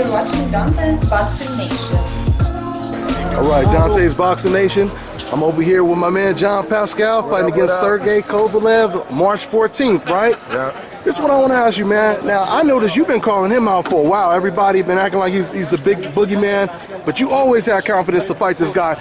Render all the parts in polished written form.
You're watching Dante's Boxing Nation. All right, Dante's Boxing Nation. I'm over here with my man John Pascal fighting against Sergey Kovalev March 14th, right? Yeah. This is what I want to ask you, man. Now, I noticed you've been calling him out for a while. Everybody been acting like he's the big boogeyman, but you always had confidence to fight this guy.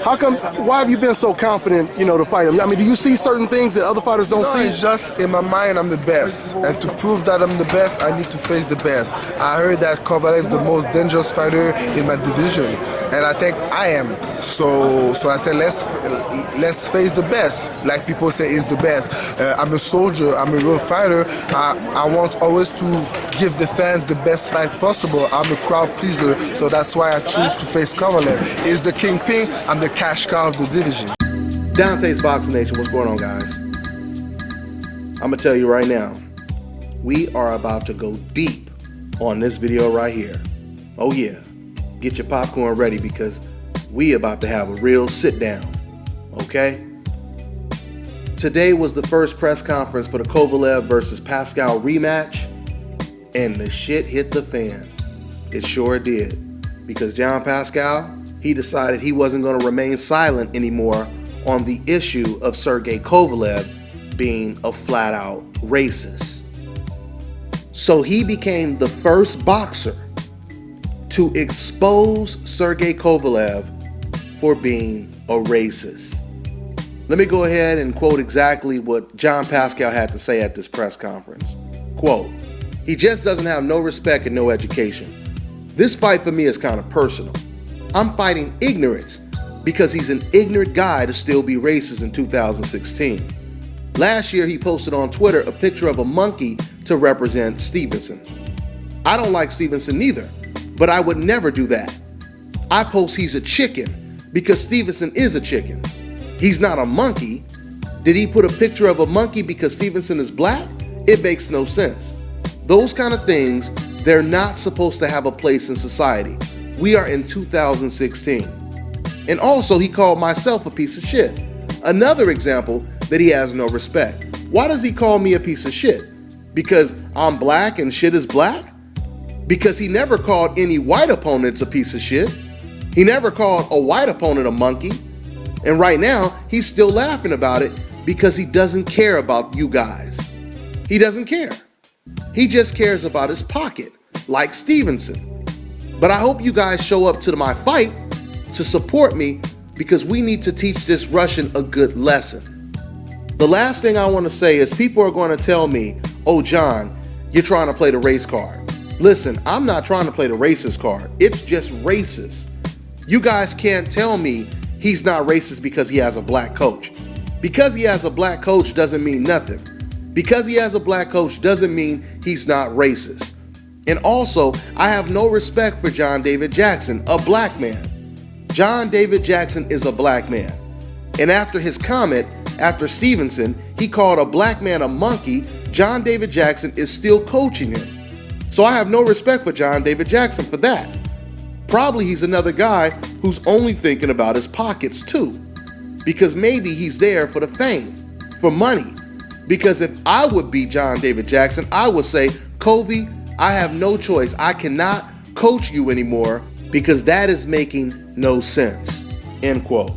How come, why have you been so confident, to fight him? I mean, do you see certain things that other fighters don't see? It's just in my mind I'm the best. And to prove that I'm the best, I need to face the best. I heard that Kovalev is the most dangerous fighter in my division. And I think I am. So I said, let's face the best. Like people say, is the best. I'm a soldier. I'm a real fighter. I want always to give the fans the best fight possible. I'm a crowd pleaser, so that's why I choose to face Kovalev. He's the kingpin. I'm the cash cow of the division. Dante's Boxing Nation, what's going on, guys? I'm gonna tell you right now, we are about to go deep on this video right here. Oh yeah, get your popcorn ready because we about to have a real sit down, okay? Today was the first press conference for the Kovalev versus Pascal rematch, and the shit hit the fan. It sure did, because John Pascal, he decided he wasn't going to remain silent anymore on the issue of Sergey Kovalev being a flat-out racist. So he became the first boxer to expose Sergey Kovalev for being a racist. Let me go ahead and quote exactly what John Pascal had to say at this press conference. Quote, "He just doesn't have no respect and no education. This fight for me is kind of personal. I'm fighting ignorance because he's an ignorant guy to still be racist in 2016. Last year, he posted on Twitter a picture of a monkey to represent Stevenson. I don't like Stevenson neither, but I would never do that. I post he's a chicken because Stevenson is a chicken. He's not a monkey. Did he put a picture of a monkey because Stevenson is black? It makes no sense. Those kind of things, they're not supposed to have a place in society. We are in 2016. And also, he called myself a piece of shit. Another example that he has no respect. Why does he call me a piece of shit? Because I'm black and shit is black? Because he never called any white opponents a piece of shit. He never called a white opponent a monkey. And right now, he's still laughing about it because he doesn't care about you guys. He doesn't care. He just cares about his pocket, like Stevenson. But I hope you guys show up to my fight to support me because we need to teach this Russian a good lesson. The last thing I want to say is people are going to tell me, oh, John, you're trying to play the race card. Listen, I'm not trying to play the racist card. It's just racist. You guys can't tell me he's not racist because he has a black coach. Because he has a black coach doesn't mean nothing. Because he has a black coach doesn't mean he's not racist. And also, I have no respect for John David Jackson, a black man. John David Jackson is a black man. And after his comment, after Stevenson, he called a black man a monkey, John David Jackson is still coaching him. So I have no respect for John David Jackson for that. Probably he's another guy who's only thinking about his pockets too. Because maybe he's there for the fame, for money. Because if I would be John David Jackson, I would say, Covey, I have no choice. I cannot coach you anymore because that is making no sense. End quote.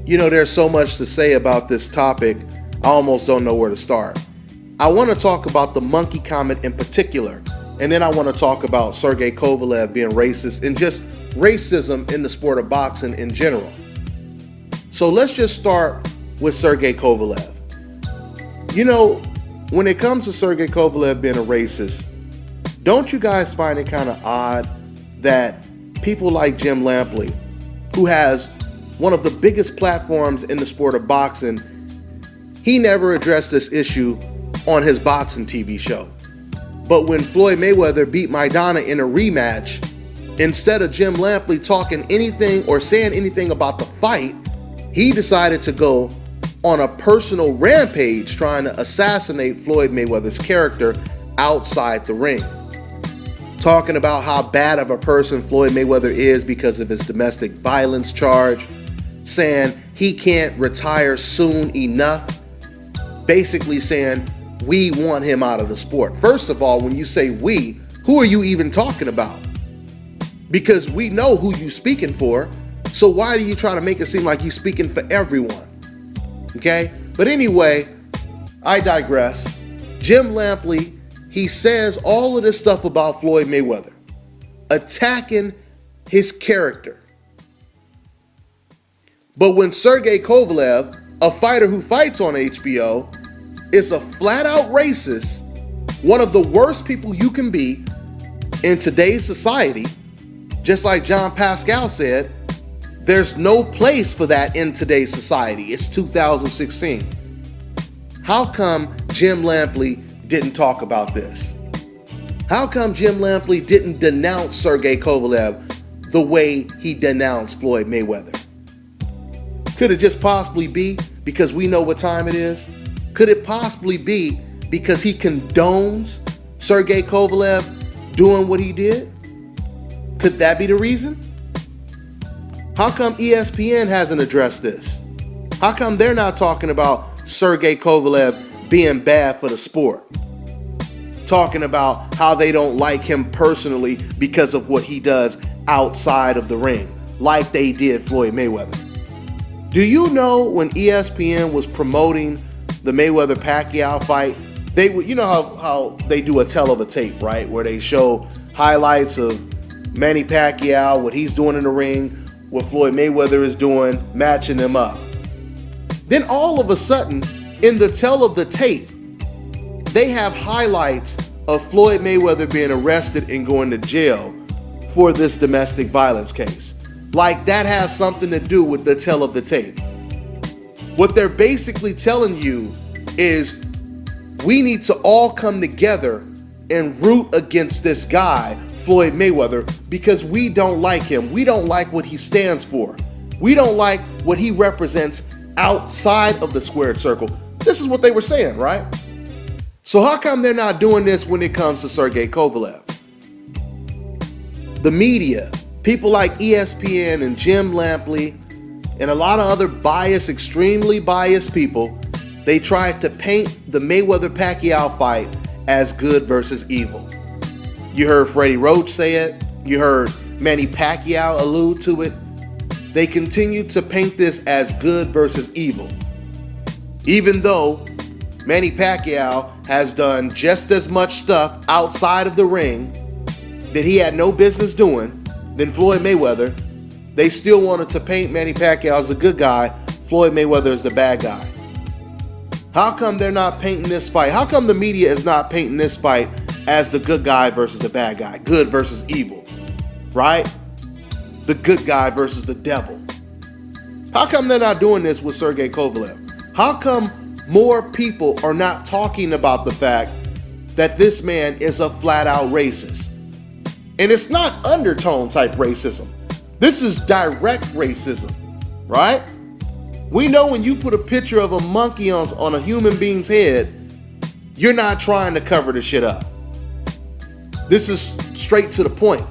There's so much to say about this topic, I almost don't know where to start. I want to talk about the monkey comment in particular, and then I want to talk about Sergey Kovalev being racist and just racism in the sport of boxing in general. So let's just start with Sergey Kovalev. When it comes to Sergey Kovalev being a racist, don't you guys find it kind of odd that people like Jim Lampley, who has one of the biggest platforms in the sport of boxing, he never addressed this issue on his boxing TV show. But when Floyd Mayweather beat Maidana in a rematch, instead of Jim Lampley talking anything or saying anything about the fight, he decided to go on a personal rampage trying to assassinate Floyd Mayweather's character outside the ring. Talking about how bad of a person Floyd Mayweather is because of his domestic violence charge, saying he can't retire soon enough, basically saying we want him out of the sport. First of all, when you say we, who are you even talking about? Because we know who you speaking for. So why do you try to make it seem like you're speaking for everyone? Okay? But anyway, I digress. Jim Lampley, he says all of this stuff about Floyd Mayweather, attacking his character. But when Sergey Kovalev, a fighter who fights on HBO, is a flat out racist, one of the worst people you can be in today's society, just like John Pascal said, there's no place for that in today's society. It's 2016. How come Jim Lampley didn't talk about this? How come Jim Lampley didn't denounce Sergey Kovalev the way he denounced Floyd Mayweather? Could it just possibly be because we know what time it is? Could it possibly be because he condones Sergey Kovalev doing what he did? Could that be the reason? How come ESPN hasn't addressed this? How come they're not talking about Sergey Kovalev being bad for the sport? Talking about how they don't like him personally because of what he does outside of the ring, like they did Floyd Mayweather. Do you know when ESPN was promoting the Mayweather-Pacquiao fight, they would, you know how they do a tell of a tape, right? Where they show highlights of Manny Pacquiao, what he's doing in the ring, what Floyd Mayweather is doing, matching them up. Then all of a sudden, in the tell of the tape, they have highlights of Floyd Mayweather being arrested and going to jail for this domestic violence case. Like that has something to do with the tell of the tape. What they're basically telling you is we need to all come together and root against this guy, Floyd Mayweather, because we don't like him. We don't like what he stands for. We don't like what he represents outside of the squared circle. This is what they were saying, right? So how come they're not doing this when it comes to Sergey Kovalev? The media, people like ESPN and Jim Lampley and a lot of other biased, extremely biased people, they tried to paint the Mayweather-Pacquiao fight as good versus evil. You heard Freddie Roach say it. You heard Manny Pacquiao allude to it. They continue to paint this as good versus evil. Even though Manny Pacquiao has done just as much stuff outside of the ring that he had no business doing than Floyd Mayweather, they still wanted to paint Manny Pacquiao as the good guy, Floyd Mayweather as the bad guy. How come they're not painting this fight? How come the media is not painting this fight as the good guy versus the bad guy, good versus evil, right? The good guy versus the devil. How come they're not doing this with Sergey Kovalev? How come more people are not talking about the fact that this man is a flat out racist? And it's not undertone type racism. This is direct racism, right? We know when you put a picture of a monkey on a human being's head, you're not trying to cover the shit up. This is straight to the point.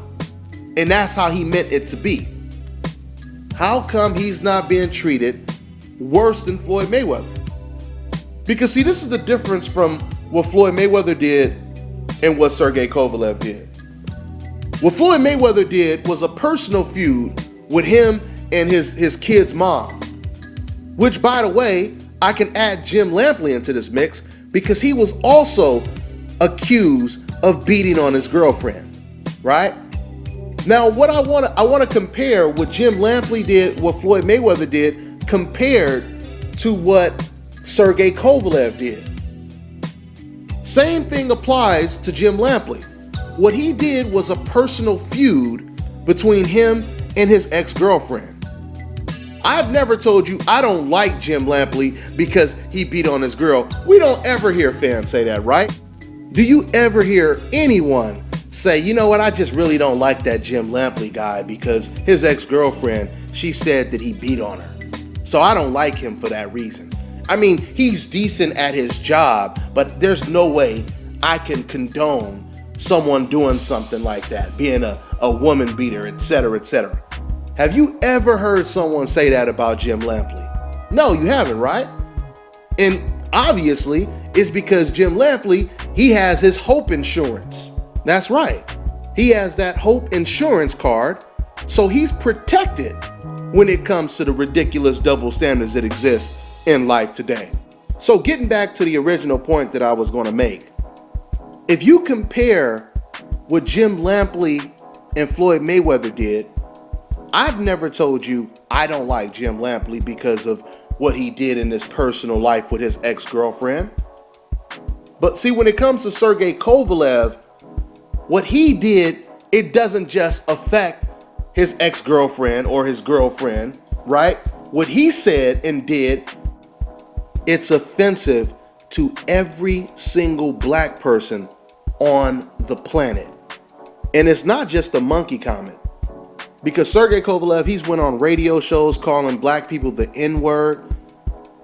And that's how he meant it to be. How come he's not being treated worse than Floyd Mayweather? Because see, this is the difference from what Floyd Mayweather did and what Sergey Kovalev did. What Floyd Mayweather did was a personal feud with him and his kid's mom. Which, by the way, I can add Jim Lampley into this mix because he was also accused of beating on his girlfriend, right? Now, what I want to compare what Jim Lampley did, what Floyd Mayweather did, compared to what Sergey Kovalev did. Same thing applies to Jim Lampley. What he did was a personal feud between him and his ex-girlfriend. I've never told you I don't like Jim Lampley because he beat on his girl. We don't ever hear fans say that, right? Do you ever hear anyone say, you know what, I just really don't like that Jim Lampley guy because his ex-girlfriend, she said that he beat on her. So I don't like him for that reason. I mean, he's decent at his job, but there's no way I can condone someone doing something like that, being a woman beater, etc., etc. Have you ever heard someone say that about Jim Lampley? No, you haven't, right? And obviously, it's because Jim Lampley, he has his hope insurance. That's right. He has that Hope insurance card, so he's protected when it comes to the ridiculous double standards that exist in life today. So getting back to the original point that I was going to make, if you compare what Jim Lampley and Floyd Mayweather did, I've never told you I don't like Jim Lampley because of what he did in his personal life with his ex-girlfriend. But see, when it comes to Sergey Kovalev, what he did, it doesn't just affect his ex-girlfriend or his girlfriend, right? What he said and did, it's offensive to every single black person on the planet. And it's not just a monkey comment. Because Sergey Kovalev, he's went on radio shows calling black people the N-word.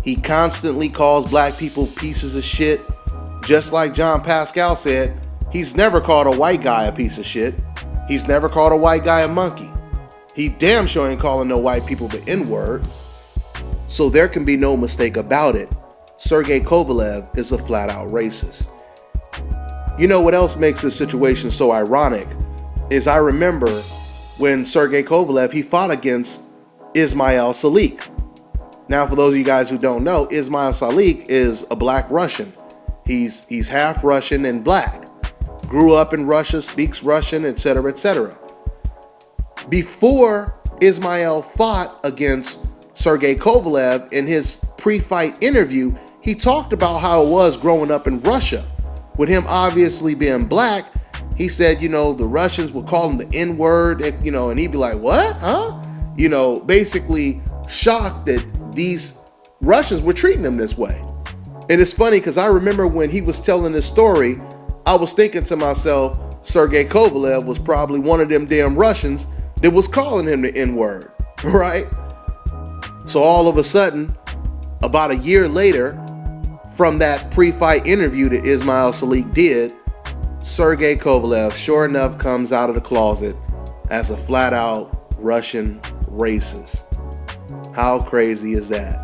He constantly calls black people pieces of shit. Just like John Pascal said, he's never called a white guy a piece of shit. He's never called a white guy a monkey. He damn sure ain't calling no white people the N-word. So there can be no mistake about it. Sergey Kovalev is a flat-out racist. You know what else makes this situation so ironic is I remember when Sergey Kovalev, he fought against Ismail Salik. Now, for those of you guys who don't know, Ismail Salik is a black Russian. He's half Russian and black. Grew up in Russia, speaks Russian, etc., etc. Before Ismail fought against Sergey Kovalev, in his pre-fight interview, he talked about how it was growing up in Russia. With him obviously being black, he said, you know, the Russians would call him the N-word, you know, and he'd be like, what? Huh? You know, basically shocked that these Russians were treating him this way. And it's funny because I remember when he was telling this story, I was thinking to myself, Sergey Kovalev was probably one of them damn Russians that was calling him the N-word, right? So all of a sudden, about a year later, from that pre-fight interview that Ismail Salik did, Sergey Kovalev, sure enough, comes out of the closet as a flat-out Russian racist. How crazy is that?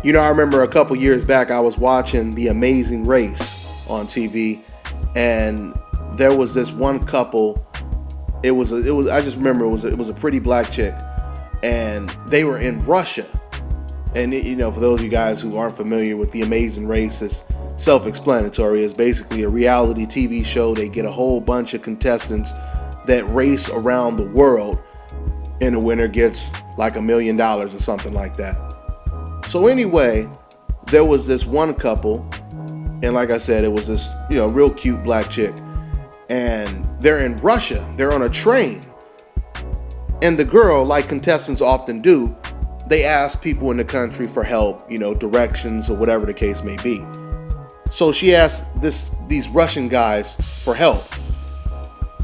You know, I remember a couple years back, I was watching The Amazing Race on TV, and there was this one couple. I just remember it was a pretty black chick, and they were in Russia. And you know, for those of you guys who aren't familiar with The Amazing Race, it's self-explanatory. It's basically a reality TV show. They get a whole bunch of contestants that race around the world, and the winner gets like $1 million or something like that. So anyway, there was this one couple, and like I said, it was this, you know, real cute black chick, and they're in Russia. They're on a train, and the girl, like contestants often do, they ask people in the country for help, you know, directions or whatever the case may be. So she asked these Russian guys for help,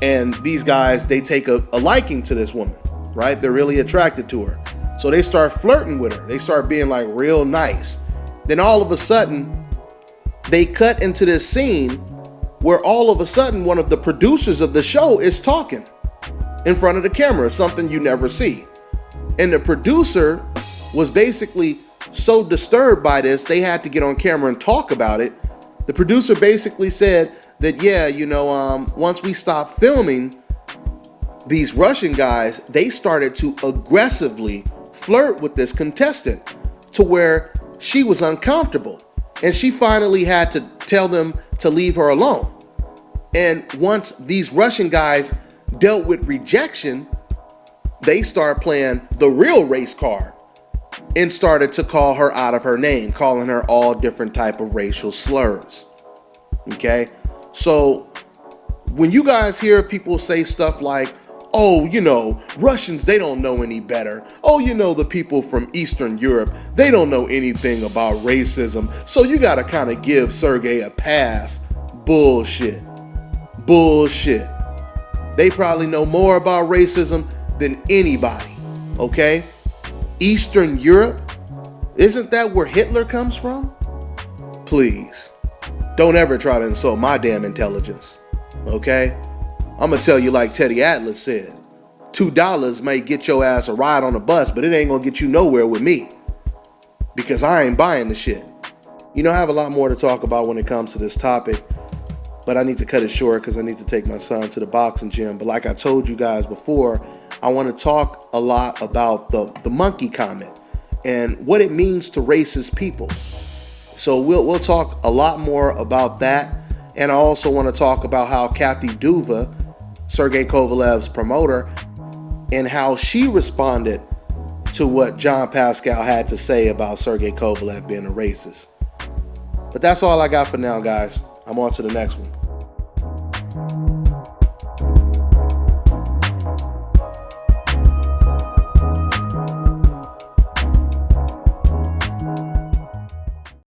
and these guys, they take a liking to this woman, right? They're really attracted to her. So they start flirting with her. They start being like real nice. Then all of a sudden, they cut into this scene where all of a sudden one of the producers of the show is talking in front of the camera, something you never see. And the producer was basically so disturbed by this, they had to get on camera and talk about it. The producer basically said that, yeah, you know, once we stopped filming, these Russian guys, they started to aggressively flirt with this contestant to where she was uncomfortable, and she finally had to tell them to leave her alone. And once these Russian guys dealt with rejection, they started playing the real race card and started to call her out of her name, calling her all different type of racial slurs. Okay? So when you guys hear people say stuff like, oh, you know, Russians, they don't know any better. Oh, you know, the people from Eastern Europe, they don't know anything about racism. So you got to kind of give Sergey a pass. Bullshit. Bullshit. They probably know more about racism than anybody. Okay? Eastern Europe? Isn't that where Hitler comes from? Please, don't ever try to insult my damn intelligence. Okay? I'm gonna tell you like Teddy Atlas said, $2 may get your ass a ride on a bus, but it ain't gonna get you nowhere with me, because I ain't buying the shit. You know, I have a lot more to talk about when it comes to this topic. but I need to cut it short because I need to take my son to the boxing gym. But like I told you guys before, I want to talk a lot about the monkey comment and what it means to racist people. So we'll talk a lot more about that. And I also want to talk about how Kathy Duva, Sergey Kovalev's promoter, and how she responded to what John Pascal had to say about Sergey Kovalev being a racist. But that's all I got for now, guys. I'm on to the next one.